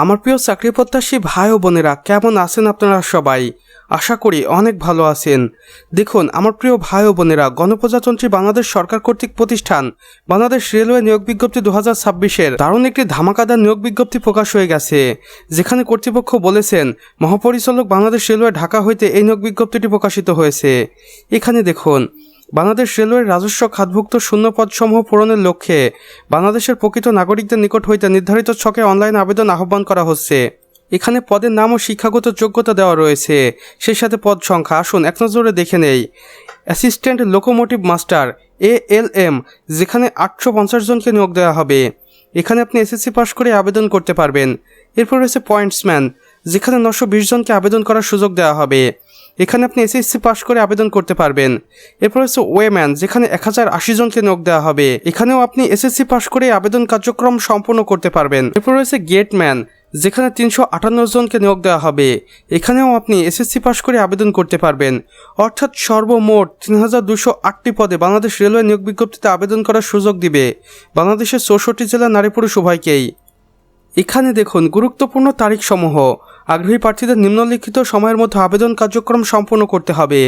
আমার প্রিয় চাকরি প্রত্যাশী ভাই ও বোনেরা, কেমন আছেন আপনারা সবাই? আশা করি অনেক ভালো আছেন। দেখুন আমার প্রিয় ভাই ও বোনেরা, গণপ্রজাতন্ত্রী বাংলাদেশ সরকার কর্তৃক প্রতিষ্ঠান বাংলাদেশ রেলওয়ে নিয়োগ বিজ্ঞপ্তি 2026-এর দারুণ একটি ধামাকাদার নিয়োগ বিজ্ঞপ্তি প্রকাশ হয়ে গেছে, যেখানে কর্তৃপক্ষ বলেছেন মহাপরিচালক বাংলাদেশ রেলওয়ে ঢাকা হইতে এই নিয়োগ বিজ্ঞপ্তিটি প্রকাশিত হয়েছে। এখানে দেখুন, বাংলাদেশ রেলওয়ের রাজস্ব খাতভুক্ত শূন্য পদসমূহ পূরণের লক্ষ্যে বাংলাদেশের প্রকৃত নাগরিকদের নিকট হইতে নির্ধারিত ছকে অনলাইন আবেদন আহ্বান করা হচ্ছে। এখানে পদের নাম ও শিক্ষাগত যোগ্যতা দেওয়া রয়েছে, সেই সাথে পদ সংখ্যা। আসুন এক নজরে দেখে নেই। অ্যাসিস্ট্যান্ট লোকোমোটিভ মাস্টার ALM, যেখানে 850 জনকে নিয়োগ দেওয়া হবে। এখানে আপনি SSC পাস করে আবেদন করতে পারবেন। এরপর রয়েছে পয়েন্টসম্যান, যেখানে 920 জনকে আবেদন করার সুযোগ দেওয়া হবে। এখানে আপনি SSC পাস করে আবেদন করতে পারবেন। এরপর হচ্ছে ওয়েম্যান, যেখানে 1080 জনকে নিয়োগ দেওয়া হবে। এখানেও আপনি SSC পাস করে আবেদন কার্যক্রম সম্পন্ন করতে পারবেন। এরপর রয়েছে গেটম্যান, যেখানে 358 জনকে নিয়োগ দেওয়া হবে। এখানেও আপনি SSC পাস করে আবেদন করতে পারবেন। অর্থাৎ সর্বমোট 3208টি পদে বাংলাদেশ রেলওয়ে নিয়োগ বিজ্ঞপ্তিতে আবেদন করার সুযোগ দিবে বাংলাদেশের 64 জেলা নারী পুরুষ উভয়কেই। এখানে দেখুন গুরুত্বপূর্ণ তারিখসমূহ। আগ্রহী প্রার্থীদের নিম্নলিখিত সময়ের মধ্যে আবেদন কার্যক্রম সম্পন্ন করতে হবে।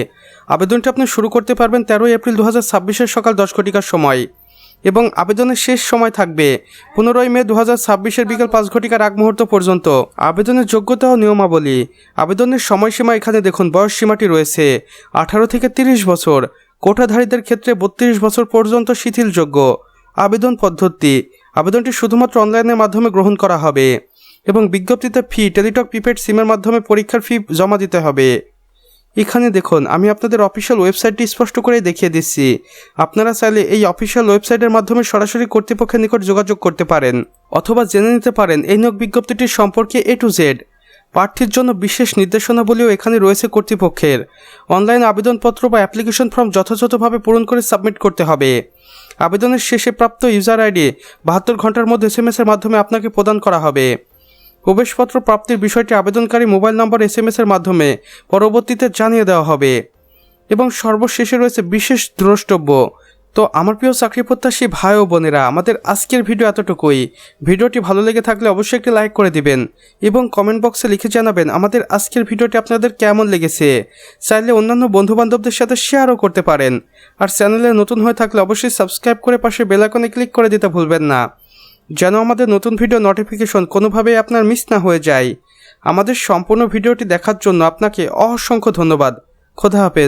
আবেদনটি আপনি শুরু করতে পারবেন 13 এপ্রিল 2026-এর সকাল 10 ঘটিকার সময়, এবং আবেদনের শেষ সময় থাকবে 15 মে 2026-এর বিকাল 5 ঘটিকার আগ মুহূর্ত পর্যন্ত। আবেদনের যোগ্যতা ও নিয়মাবলী। আবেদনের সময়সীমা এখানে দেখুন, বয়স সীমাটি রয়েছে 18 থেকে 30 বছর। কোটাধারীদের ক্ষেত্রে 32 বছর পর্যন্ত শিথিলযোগ্য। আবেদন পদ্ধতি। আবেদনটি শুধুমাত্র অনলাইনের মাধ্যমে গ্রহণ করা হবে, এবং বিজ্ঞপ্তিতে ফি টেলিটক প্রিপেড সিমের মাধ্যমে পরীক্ষার ফি জমা দিতে হবে। এখানে দেখুন, আমি আপনাদের অফিসিয়াল ওয়েবসাইটটি স্পষ্ট করে দেখিয়ে দিচ্ছি। আপনারা চাইলে এই অফিসিয়াল ওয়েবসাইটের মাধ্যমে সরাসরি কর্তৃপক্ষের নিকট যোগাযোগ করতে পারেন, অথবা জেনে নিতে পারেন এই নিয়োগ বিজ্ঞপ্তিটির সম্পর্কে A to Z। প্রার্থীর জন্য বিশেষ নির্দেশনাবলীও এখানে রয়েছে কর্তৃপক্ষের। অনলাইন আবেদনপত্র বা অ্যাপ্লিকেশন ফর্ম যথাযথভাবে পূরণ করে সাবমিট করতে হবে। আবেদনের শেষে প্রাপ্ত ইউজার ID 72 ঘন্টার মধ্যে SMS-এর মাধ্যমে আপনাকে প্রদান করা হবে। প্রবেশপত্র প্রাপ্তির বিষয়টি আবেদনকারী মোবাইল নম্বর SMS-এর মাধ্যমে পরবর্তীতে জানিয়ে দেওয়া হবে। এবং সর্বশেষে রয়েছে বিশেষ দ্রষ্টব্য। তো আমার প্রিয় চাকরি প্রত্যাশী ভাই ও বোনেরা, আমাদের আজকের ভিডিও এতটুকুই। ভিডিওটি ভালো লেগে থাকলে অবশ্যই একটি লাইক করে দিবেন, এবং কমেন্ট বক্সে লিখে জানাবেন আমাদের আজকের ভিডিওটি আপনাদের কেমন লেগেছে। চাইলে অন্যান্য বন্ধুবান্ধবদের সাথে শেয়ারও করতে পারেন। আর চ্যানেলে নতুন হয়ে থাকলে অবশ্যই সাবস্ক্রাইব করে পাশে বেল আইকনে ক্লিক করে দিতে ভুলবেন না, যেন আমাদের নতুন ভিডিও নোটিফিকেশন কোনোভাবেই আপনার মিস না হয়ে যায়। আমাদের সম্পূর্ণ ভিডিওটি দেখার জন্য আপনাকে অসংখ্য ধন্যবাদ। খোদা হাফেজ।